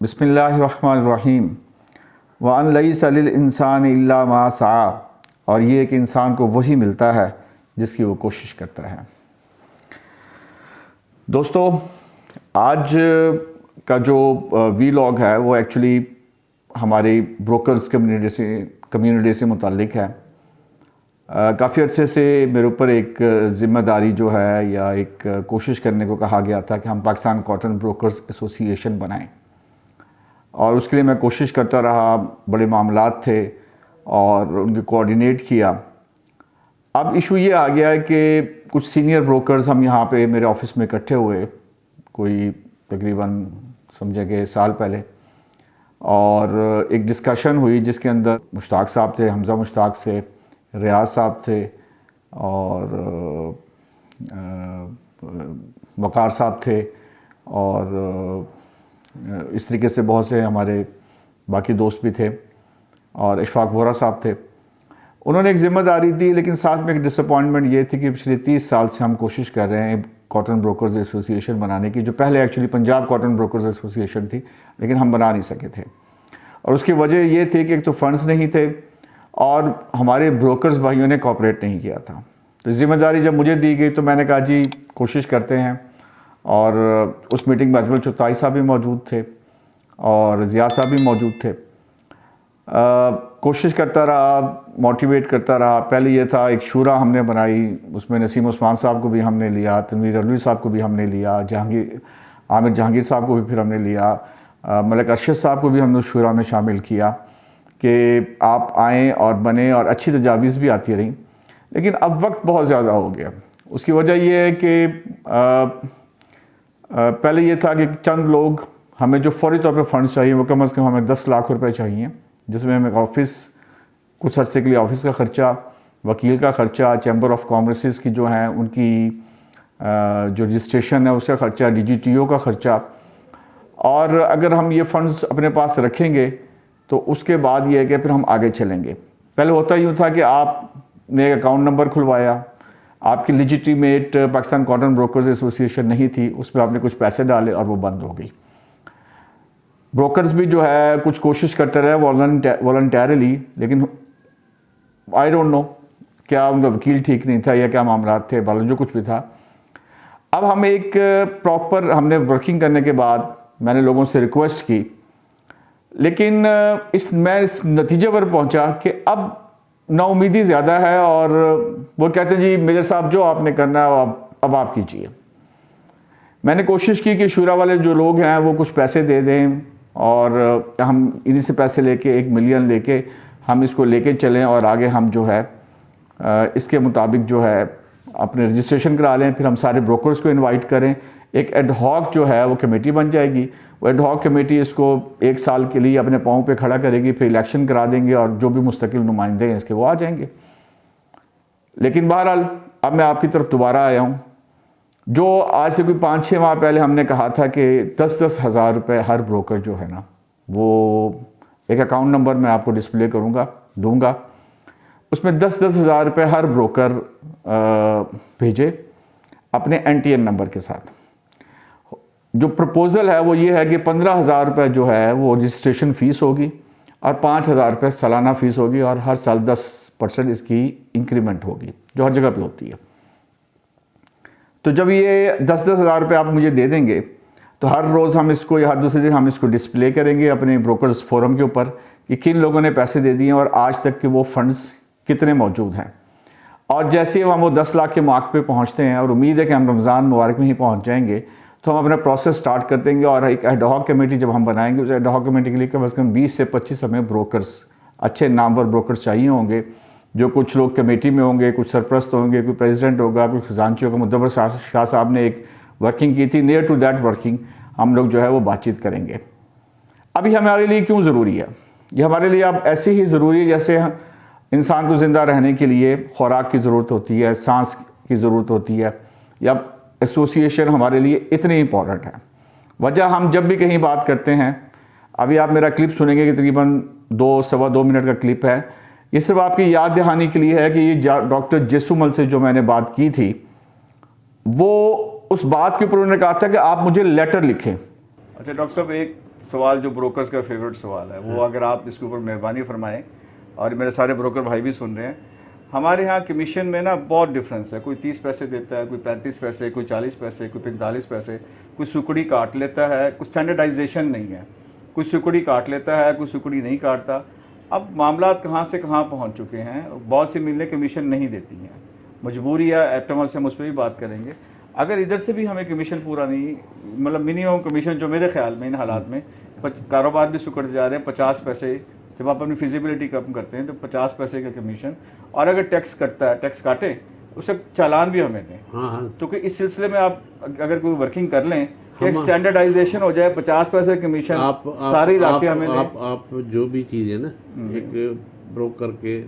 बिस्मिल्लाहिर्रहमानिर्रहीम व अन लैसा लिल इंसान इल्ला मा सआ। और ये कि इंसान को वही मिलता है जिसकी वो कोशिश करता है। दोस्तों, आज का जो वीलॉग है वो एक्चुअली हमारी ब्रोकर्स कम्युनिटी से मुताल्लिक है। काफ़ी अर्से से मेरे ऊपर एक ज़िम्मेदारी जो है या एक कोशिश करने को कहा गया था कि हम पाकिस्तान कॉटन ब्रोकर्स एसोसिएशन बनाएं, और उसके लिए मैं कोशिश करता रहा। बड़े मामलात थे और उनके कोऑर्डिनेट किया। अब इशू ये आ गया है कि कुछ सीनियर ब्रोकर्स हम यहाँ पे मेरे ऑफिस में इकट्ठे हुए, कोई तकरीबन समझे कि साल पहले, और एक डिस्कशन हुई जिसके अंदर मुश्ताक साहब थे, हमज़ा मुश्ताक से, रियाज साहब थे और वकार साहब थे, और इस तरीके से बहुत से हमारे बाकी दोस्त भी थे, और इशफाक वोरा साहब थे। उन्होंने एक ज़िम्मेदारी दी, लेकिन साथ में एक डिसअपॉइंटमेंट ये थी कि पिछले 30 साल से हम कोशिश कर रहे हैं कॉटन ब्रोकर्स एसोसिएशन बनाने की, जो पहले actually Punjab cotton brokers association थी, लेकिन हम बना नहीं सके थे। और उसकी वजह ये थी कि एक तो फंड्स नहीं थे और हमारे ब्रोकर्स भाइयों ने कोऑपरेट नहीं किया था। तो ज़िम्मेदारी जब मुझे दी गई तो मैंने कहा जी कोशिश करते हैं। और उस मीटिंग में अजमल चुगताई साहब भी मौजूद थे और ज़िया साहब भी मौजूद थे। कोशिश करता रहा, मोटिवेट करता रहा। पहले ये था, एक शूरा हमने बनाई, उसमें नसीम उस्मान साहब को भी हमने लिया, तनवीर अलवी साहब को भी हमने लिया, आमिर जहांगीर साहब को भी फिर हमने लिया, मलिक अरशद साहब को भी हमने शूरा में शामिल किया कि आप आएँ और बने, और अच्छी तजावीज़ भी आती रहीं। लेकिन अब वक्त बहुत ज़्यादा हो गया। उसकी वजह यह है कि पहले ये था कि चंद लोग, हमें जो फौरी तौर पे फंड्स चाहिए वो कम से कम हमें 10 लाख रुपए चाहिए, जिसमें हमें ऑफिस, कुछ अर्से के लिए ऑफिस का ख़र्चा, वकील का ख़र्चा, चैम्बर ऑफ कॉमर्स की जो हैं उनकी जो रजिस्ट्रेशन है उसका ख़र्चा, DGTO का ख़र्चा। और अगर हम ये फ़ंड्स अपने पास रखेंगे तो उसके बाद ये है कि फिर हम आगे चलेंगे। पहले होता यूँ था कि आपने एक अकाउंट नंबर खुलवाया, आपकी legitimate Pakistan cotton brokers association नहीं थी, उसमें आपने कुछ पैसे डाले और वो बंद हो गई। ब्रोकर्स भी जो है कुछ कोशिश करते रहे वॉलंटरली, लेकिन आई डोंट नो क्या उनका वकील ठीक नहीं था या क्या मामलात थे, बाल जो कुछ भी था। अब हम एक प्रॉपर हमने वर्किंग करने के बाद मैंने लोगों से रिक्वेस्ट की, लेकिन मैं इस नतीजे पर पहुंचा कि अब नाउमीदी ज़्यादा है, और वो कहते हैं जी मेजर साहब जो आपने करना है अब आप कीजिए। मैंने कोशिश की कि शूरा वाले जो लोग हैं वो कुछ पैसे दे दें, और हम इन्हीं से पैसे लेके 1 मिलियन लेके हम इसको लेके चलें, और आगे हम जो है इसके मुताबिक जो है अपने रजिस्ट्रेशन करा लें। फिर हम सारे ब्रोकर्स को इनवाइट करें, एक एडहॉक जो है वो कमेटी बन जाएगी। वो एडहॉक कमेटी इसको 1 साल के लिए अपने पाँव पे खड़ा करेगी, फिर इलेक्शन करा देंगे और जो भी मुस्तकिल नुमाइंदे हैं इसके वो आ जाएंगे। लेकिन बहरहाल अब मैं आपकी तरफ दोबारा आया हूँ। जो आज से कोई 5-6 माह पहले हमने कहा था कि 10-10 हज़ार रुपये हर ब्रोकर जो है ना, वो एक अकाउंट नंबर मैं आपको डिस्प्ले दूंगा, उसमें 10-10 हज़ार रुपये हर ब्रोकर भेजे अपने NTN नंबर के साथ। जो प्रपोज़ल है वो ये है कि 15,000 रुपये जो है वो रजिस्ट्रेशन फ़ीस होगी, और 5,000 रुपये सालाना फ़ीस होगी, और हर साल 10% इसकी इंक्रीमेंट होगी, जो हर जगह पे होती है। तो जब ये 10-10 हज़ार रुपये आप मुझे दे देंगे तो हर रोज़ हम इसको या हर दूसरे दिन हम इसको डिस्प्ले करेंगे अपने ब्रोकर्स फोरम के ऊपर कि किन लोगों ने पैसे दे दिए और आज तक के वो फंड्स कितने मौजूद हैं। और जैसे हम वो 10 लाख के मार्क पे पहुंचते हैं, और उम्मीद है कि हम रमज़ान मुबारक में ही पहुंच जाएंगे, तो हम अपना प्रोसेस स्टार्ट कर देंगे। और एक एडहॉक कमेटी जब हम बनाएंगे, उस एडहॉक कमेटी के लिए कम से कम 20 से 25 हमें ब्रोकर्स, अच्छे नामवर ब्रोकर्स चाहिए होंगे, जो कुछ लोग कमेटी में होंगे, कुछ सरप्रस्त होंगे, कोई प्रेसिडेंट होगा, कोई खजांची होगा। मुदब्बर शाह साहब ने एक वर्किंग की थी, नियर टू दैट वर्किंग हम लोग जो है वो बातचीत करेंगे। अभी हमारे लिए क्यों ज़रूरी है ये? हमारे लिए अब ऐसे ही ज़रूरी है जैसे इंसान को ज़िंदा रहने के लिए खुराक की ज़रूरत होती है, सांस की ज़रूरत होती है, या एसोसिएशन हमारे लिए इतनी इम्पॉर्टेंट है। वजह हम जब भी कहीं बात करते हैं, अभी आप मेरा क्लिप सुनेंगे कि तकरीबन 2-2.25 मिनट का क्लिप है, ये सिर्फ आपकी याद दहानी के लिए है कि ये डॉक्टर जेसुमल से जो मैंने बात की थी, वो उस बात के ऊपर उन्होंने कहा था कि आप मुझे लेटर लिखें। अच्छा डॉक्टर साहब, एक सवाल जो ब्रोकर्स का फेवरेट सवाल है, वो अगर आप इसके ऊपर मेहरबानी फरमाएं, और मेरे सारे ब्रोकर भाई भी सुन रहे हैं, हमारे यहाँ कमीशन में ना बहुत डिफरेंस है। कोई 30 पैसे देता है, कोई 35 पैसे, कोई 40 पैसे, कोई 45 पैसे, कोई सुकड़ी काट लेता है, कुछ स्टैंडर्डाइजेशन नहीं है, कोई सुकड़ी काट लेता है, कोई सुकड़ी नहीं काटता। अब मामला कहाँ से कहाँ पहुँच चुके हैं। बहुत सी मिलें कमीशन नहीं देती हैं, मजबूरी है। एप्टमर से हम उस पर भी बात करेंगे। अगर इधर से भी हमें कमीशन पूरा नहीं, मतलब मिनिमम कमीशन जो मेरे ख्याल में इन हालात में कारोबार भी सुकड़ते जा रहे हैं 50 पैसे, जब आप अपनी फिजिबिलिटी कम करते हैं तो 50 पैसे का कमीशन, और अगर टैक्स कटता है, टैक्स काटे, उसका चालान भी हमें दें। हाँ। तो कि इस सिलसिले में आप अगर कोई वर्किंग कर लें कि एक स्टैंडर्डाइजेशन हो जाए, 50 पैसे कमीशन सारे इलाके हमें आप जो भी चीज़ है ना, एक ब्रोकर के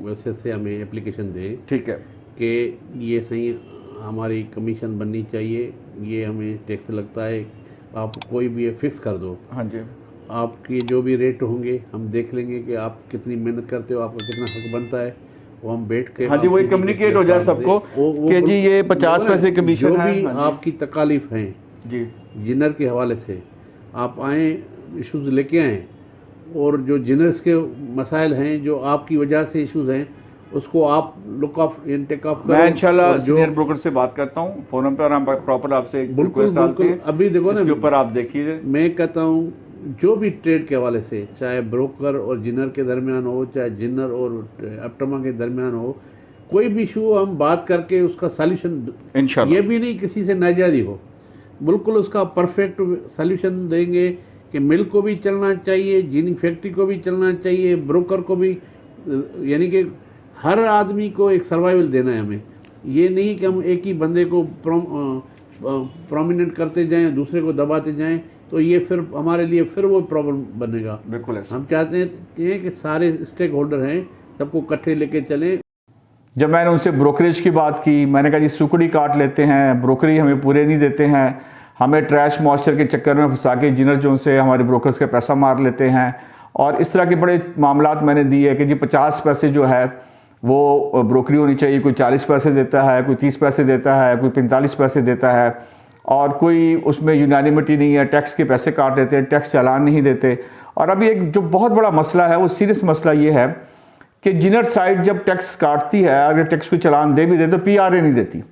वैसे से हमें एप्लीकेशन दें, ठीक है, कि ये सही हमारी कमीशन बननी चाहिए, ये हमें टैक्स लगता है, आप कोई भी फिक्स कर दो। हाँ जी, आपकी जो भी रेट होंगे हम देख लेंगे कि आप कितनी मेहनत करते हो, आपका कितना हक बनता है, वो हम बैठ के, हाँ जी, वही कम्युनिकेट हो जाए सबको कि जी ये 50 पैसे कमीशन जो भी आपकी तकालीफ हैं जी, जिनर के हवाले से आप आएँ, इश्यूज़ लेके आएँ, और जो जिनर्स के मसाइल हैं, जो आपकी वजह से इश्यूज़ हैं, उसको आप लुक ऑफ टेक ऑफ करो। मैं इंशाल्लाह सीनियर ब्रोकर से बात करता हूँ, फोरम पर हम प्रॉपर आपसे रिक्वेस्ट डालते हैं। अभी देखो ना, इसके ऊपर आप देखिए, मैं कहता हूँ जो भी ट्रेड के हवाले से, चाहे ब्रोकर और जिनर के दरमियान हो, चाहे जिनर और एप्टमा के दरमियान हो, कोई भी इशू हम बात करके उसका सॉल्यूशन इंशाल्लाह, ये भी नहीं किसी से नाजायज़ी हो, बिल्कुल उसका परफेक्ट सॉल्यूशन देंगे कि मिल को भी चलना चाहिए, जिनिंग फैक्ट्री को भी चलना चाहिए, ब्रोकर को भी, यानी कि हर आदमी को एक सर्वाइवल देना है हमें। ये नहीं कि हम एक ही बंदे को प्रोमिनेंट करते जाएं, दूसरे को दबाते जाएं, तो ये फिर हमारे लिए फिर वो प्रॉब्लम बनेगा। बिल्कुल हम चाहते हैं कि सारे स्टेक होल्डर हैं, सबको इकट्ठे लेके चलें। जब मैंने उनसे ब्रोकरेज की बात की, मैंने कहा जी सुकड़ी काट लेते हैं, ब्रोकरी हमें पूरे नहीं देते हैं, हमें ट्रैश मॉइस्चर के चक्कर में फंसा के जिनर जो उनसे हमारे ब्रोकर्स का पैसा मार लेते हैं, और इस तरह के बड़े मामलात मैंने दिए कि जी 50 पैसे जो है वो ब्रोकरी होनी चाहिए, कोई 40 पैसे देता है, कोई 30 पैसे देता है, कोई 45 पैसे देता है, और कोई उसमें यूनानिमिटी नहीं है, टैक्स के पैसे काट देते हैं, टैक्स चालान नहीं देते। और अभी एक जो बहुत बड़ा मसला है, वो सीरियस मसला ये है कि जिनर साइड जब टैक्स काटती है, अगर टैक्स को चालान दे भी दे तो PRA नहीं देती।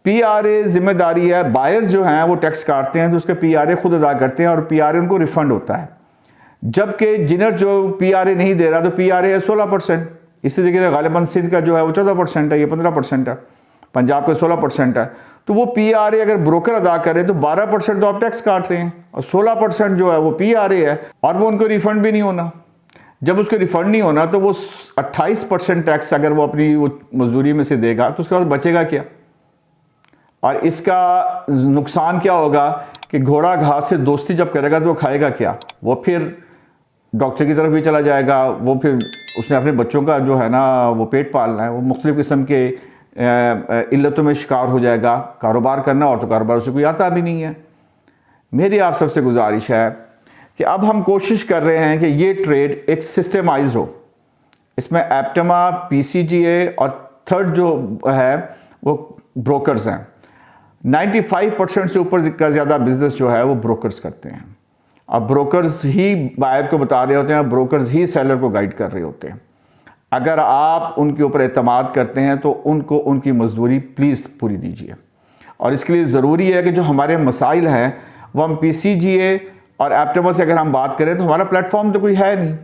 PRA जिम्मेदारी है, बायर्स जो हैं वो टैक्स काटते हैं तो उसके PRA खुद अदा करते हैं, और PRA उनको रिफंड होता है। जबकि जिनर जो PRA नहीं दे रहा तो PRA है 16%। इसी जगह गालिबन सिंध का जो है वो 14% है, ये 15% है, पंजाब का 16% है। तो वो PRA अगर ब्रोकर अदा करे तो 12% तो आप टैक्स काट रहे हैं, और 16% जो है वो PRA है, और वो उनको रिफंड भी नहीं होना। जब उसको रिफंड नहीं होना तो वो 28% टैक्स अगर वो अपनी वो मजदूरी में से देगा तो उसके बाद बचेगा क्या। और इसका नुकसान क्या होगा कि घोड़ा घास से दोस्ती जब करेगा तो वो खाएगा क्या, वो फिर डॉक्टर की तरफ भी चला जाएगा, वो फिर उसने अपने बच्चों का जो है ना वो पेट पालना है, वो मुख्तलिफ़ किस्म के इल्लतों में शिकार हो जाएगा। कारोबार करना और तो कारोबार उसे कोई आता भी नहीं है। मेरी आप सबसे गुजारिश है कि अब हम कोशिश कर रहे हैं कि ये ट्रेड एक सिस्टमाइज हो, इसमें एप्टमा, PCGA और थर्ड जो है वो ब्रोकर्स हैं। 95% से ऊपर का ज़्यादा बिजनेस जो है वो ब्रोकर्स करते हैं। अब ब्रोकर्स ही बायर को बता रहे होते हैं, ब्रोकर्स ही सेलर को गाइड कर रहे होते हैं। अगर आप उनके ऊपर एतमाद करते हैं तो उनको उनकी मजदूरी प्लीज़ पूरी दीजिए। और इसके लिए ज़रूरी है कि जो हमारे मसाइल हैं वो हम PCGA और एप्टमा से अगर हम बात करें तो हमारा प्लेटफॉर्म तो कोई है नहीं,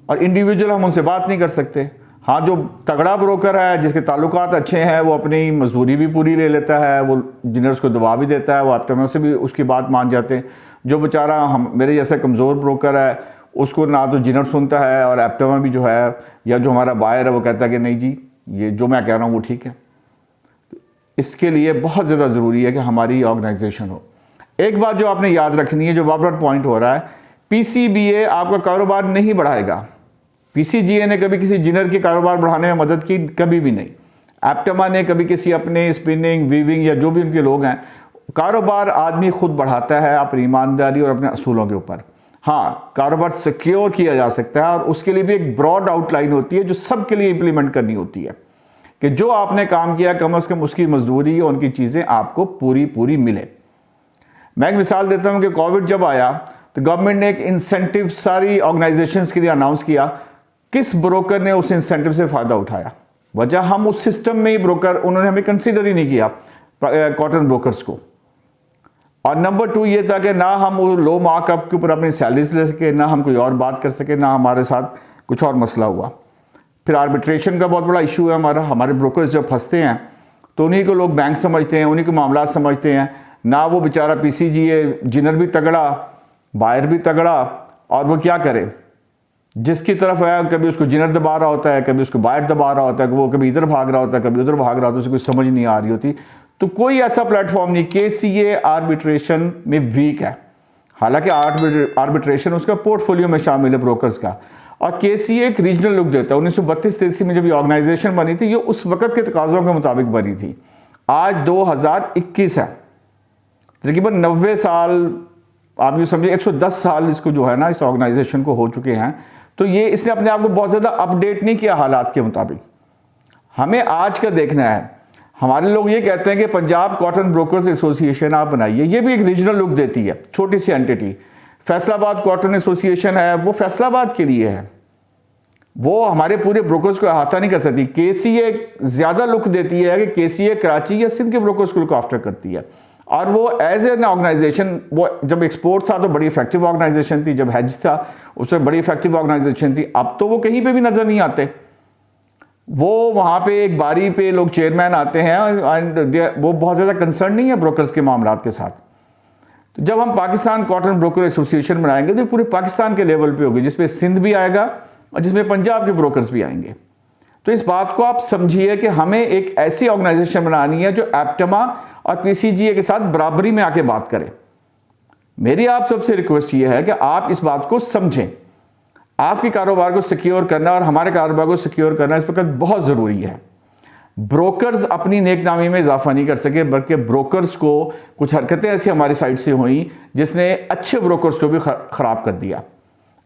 और इंडिविजुअल हम उनसे बात नहीं कर सकते। हाँ, जो तगड़ा ब्रोकर है, जिसके ताल्लुकात अच्छे हैं, वो अपनी मजदूरी भी पूरी ले लेता है, वो जिनर्स को दबा भी देता है, वो एप्टमा से भी उसकी बात मान जाते हैं। जो बेचारा हम मेरे जैसा कमज़ोर ब्रोकर है, उसको ना तो जिनर सुनता है और एप्टमा भी जो है, या जो हमारा बायर है वो कहता है कि नहीं जी ये जो मैं कह रहा हूँ वो ठीक है। इसके लिए बहुत ज़्यादा ज़रूरी है कि हमारी ऑर्गेनाइजेशन हो। एक बात जो आपने याद रखनी है, जो बार बार पॉइंट हो रहा है, PCBA आपका कारोबार नहीं बढ़ाएगा। PCGA ने कभी किसी जिनर के कारोबार बढ़ाने में मदद की, कभी भी नहीं। एप्टमा ने कभी किसी अपने स्पिनिंग, वीविंग या जो भी उनके लोग हैं, कारोबार आदमी खुद बढ़ाता है अपनी ईमानदारी और अपने असूलों के ऊपर। हाँ, कारोबार सिक्योर किया जा सकता है, और उसके लिए भी एक ब्रॉड आउटलाइन होती है जो सबके लिए इंप्लीमेंट करनी होती है कि जो आपने काम किया कम से कम उसकी मजदूरी और उनकी चीज़ें आपको पूरी पूरी मिले। मैं एक मिसाल देता हूँ कि कोविड जब आया तो गवर्नमेंट ने एक इंसेंटिव सारी ऑर्गेनाइजेशंस के लिए अनाउंस किया। किस ब्रोकर ने उस इंसेंटिव से फ़ायदा उठाया? वजह हम उस सिस्टम में ही ब्रोकर, उन्होंने हमें कंसीडर ही नहीं किया कॉटन ब्रोकर्स को। और नंबर 2 ये था कि ना हम वो लो मार्कअप के ऊपर अपनी सैलरीज ले सके, ना हम कोई और बात कर सके, ना हमारे साथ कुछ और मसला हुआ। फिर आर्बिट्रेशन का बहुत बड़ा इशू है हमारे ब्रोकर्स जब फंसते हैं तो उन्हीं को लोग बैंक समझते हैं, उन्हीं को मामला समझते हैं। ना वो बेचारा PCGA जिनर भी तगड़ा, बायर भी तगड़ा, और वो क्या करे, जिसकी तरफ है कभी उसको जिनर दबा रहा होता है, कभी उसको बायर दबा रहा होता है, वो कभी इधर भाग रहा होता है, कभी उधर भाग रहा होता है, उसे कुछ समझ नहीं आ रही होती। तो कोई ऐसा प्लेटफॉर्म नहीं। KCA आर्बिट्रेशन में वीक है, हालांकि आर्बिट्रेशन उसका पोर्टफोलियो में शामिल है ब्रोकर्स का। और KCA एक रीजनल लुक देता है। 1932-33 में जब ये ऑर्गेनाइजेशन बनी थी, ये उस वक्त के तकाज़ों के मुताबिक बनी थी। आज 2021 है, तकरीबन 90 साल, आप ये समझिए 110 साल इसको जो है ना, इस ऑर्गेनाइजेशन को हो चुके हैं। तो ये इसने अपने आप को बहुत ज़्यादा अपडेट नहीं किया हालात के मुताबिक। हमें आज का देखना है। हमारे लोग ये कहते हैं कि पंजाब कॉटन ब्रोकर्स एसोसिएशन आप बनाइए, ये भी एक रीजनल लुक देती है, छोटी सी एंटिटी। फैसलाबाद कॉटन एसोसिएशन है, वो फैसलाबाद के लिए है, वो हमारे पूरे ब्रोकर्स को अहाता नहीं कर सकती। KCA ज़्यादा लुक देती है कि KCA कराची या सिंध के ब्रोकर्स को लुक आफ्टर करती है। और वो एज एन ऑर्गेनाइजेशन, वो जब एक्सपोर्ट था तो बड़ी इफेक्टिव ऑर्गेनाइजेशन थी, जब हेज था उसमें बड़ी इफेक्टिव ऑर्गेनाइजेशन थी। अब तो वो कहीं पे भी नज़र नहीं आते। वो वहाँ पे एक बारी पे लोग चेयरमैन आते हैं एंड वो बहुत ज़्यादा कंसर्न नहीं है ब्रोकर्स के मामलात के साथ। तो जब हम पाकिस्तान कॉटन ब्रोकर एसोसिएशन बनाएंगे तो पूरे पाकिस्तान के लेवल पे होगी, जिसमें सिंध भी आएगा और जिसमें पंजाब के ब्रोकर्स भी आएंगे। तो इस बात को आप समझिए कि हमें एक ऐसी ऑर्गेनाइजेशन बनानी है जो एप्टमा और PCGA के साथ बराबरी में आके बात करे। मेरी आप सबसे रिक्वेस्ट ये है कि आप इस बात को समझें। आपके कारोबार को सिक्योर करना और हमारे कारोबार को सिक्योर करना इस वक्त बहुत ज़रूरी है। ब्रोकर्स अपनी नेकनामी में इजाफा नहीं कर सके, बल्कि ब्रोकर्स को कुछ हरकतें ऐसी हमारी साइड से हुई जिसने अच्छे ब्रोकर्स को भी ख़राब कर दिया।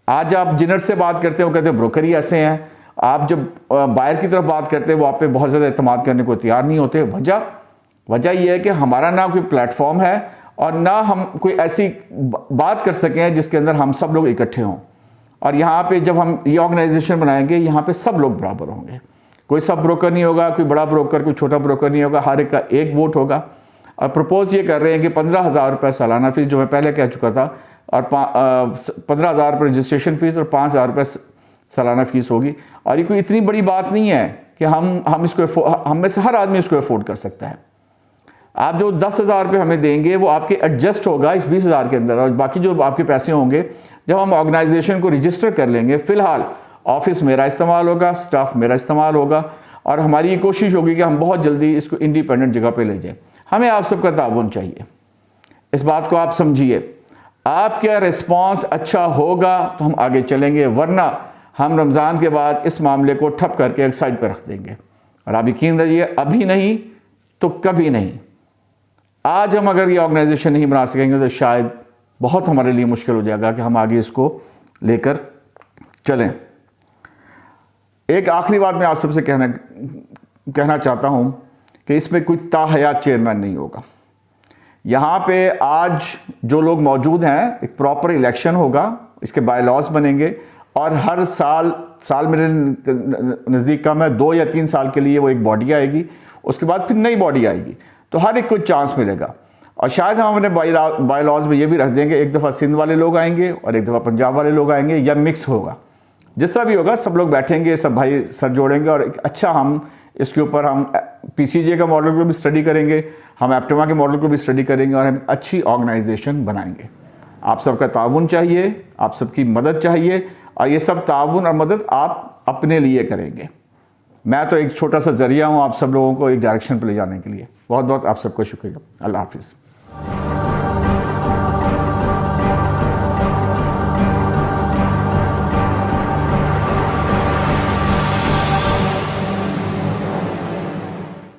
आज आप जिनर से बात करते हो, कहते हैं ब्रोकर ही ऐसे हैं। आप जब बायर की तरफ बात करते हैं, वो आप पे बहुत ज़्यादा एतमाद करने को तैयार नहीं होते। वजह यह है कि हमारा ना कोई प्लेटफॉर्म है और ना हम कोई ऐसी बात कर सकें जिसके अंदर हम सब लोग इकट्ठे हों। और यहाँ पे जब हम ये ऑर्गेनाइजेशन बनाएंगे, यहाँ पे सब लोग बराबर होंगे। कोई सब ब्रोकर नहीं होगा, कोई बड़ा ब्रोकर, कोई छोटा ब्रोकर नहीं होगा, हर एक का एक वोट होगा। और प्रपोज ये कर रहे हैं कि 15,000 रुपये सालाना फीस, जो मैं पहले कह चुका था, और 15,000 रुपये रजिस्ट्रेशन फीस और 5,000 रुपये सालाना फीस होगी। और ये कोई इतनी बड़ी बात नहीं है कि हम इसको, हम में से हर आदमी इसको अफोर्ड कर सकता है। आप जो 10,000 रुपये हमें देंगे वो आपके एडजस्ट होगा इस 20,000 के अंदर, और बाकी जो आपके पैसे होंगे जब हम ऑर्गेनाइजेशन को रजिस्टर कर लेंगे, फ़िलहाल ऑफिस मेरा इस्तेमाल होगा, स्टाफ मेरा इस्तेमाल होगा, और हमारी ये कोशिश होगी कि हम बहुत जल्दी इसको इंडिपेंडेंट जगह पे ले जाएं। हमें आप सबका ताउन चाहिए, इस बात को आप समझिए। आपका रिस्पांस अच्छा होगा तो हम आगे चलेंगे, वरना हम रमज़ान के बाद इस मामले को ठप करके एक साइड पर रख देंगे। और आप यकीन रहिए, अभी नहीं तो कभी नहीं। आज हम अगर ये ऑर्गेनाइजेशन नहीं बना सकेंगे तो शायद बहुत हमारे लिए मुश्किल हो जाएगा कि हम आगे इसको लेकर चलें। एक आखिरी बात मैं आप सबसे कहना चाहता हूं कि इसमें कोई ताहयात चेयरमैन नहीं होगा। यहाँ पे आज जो लोग मौजूद हैं, एक प्रॉपर इलेक्शन होगा, इसके बायलॉज बनेंगे, और हर साल मेरे नज़दीक कम है 2 या 3 साल के लिए वो एक बॉडी आएगी, उसके बाद फिर नई बॉडी आएगी। तो हर एक को चांस मिलेगा। और शायद हम अपने बायलॉज में ये भी रख देंगे, एक दफ़ा सिंध वाले लोग आएंगे और एक दफ़ा पंजाब वाले लोग आएंगे, या मिक्स होगा। जिस तरह भी होगा, सब लोग बैठेंगे, सब भाई सर जोड़ेंगे, और एक अच्छा हम इसके ऊपर हम PCGA का मॉडल को भी स्टडी करेंगे, हम एप्टमा के मॉडल को भी स्टडी करेंगे, और हम अच्छी ऑर्गेनाइजेशन बनाएंगे। आप सबका ताउन चाहिए, आप सबकी मदद चाहिए, और ये सब ताउन और मदद आप अपने लिए करेंगे। मैं तो एक छोटा सा जरिया हूँ आप सब लोगों को एक डायरेक्शन पर ले जाने के लिए। बहुत बहुत आप सबको शुक्रिया। अल्लाह हाफिज़।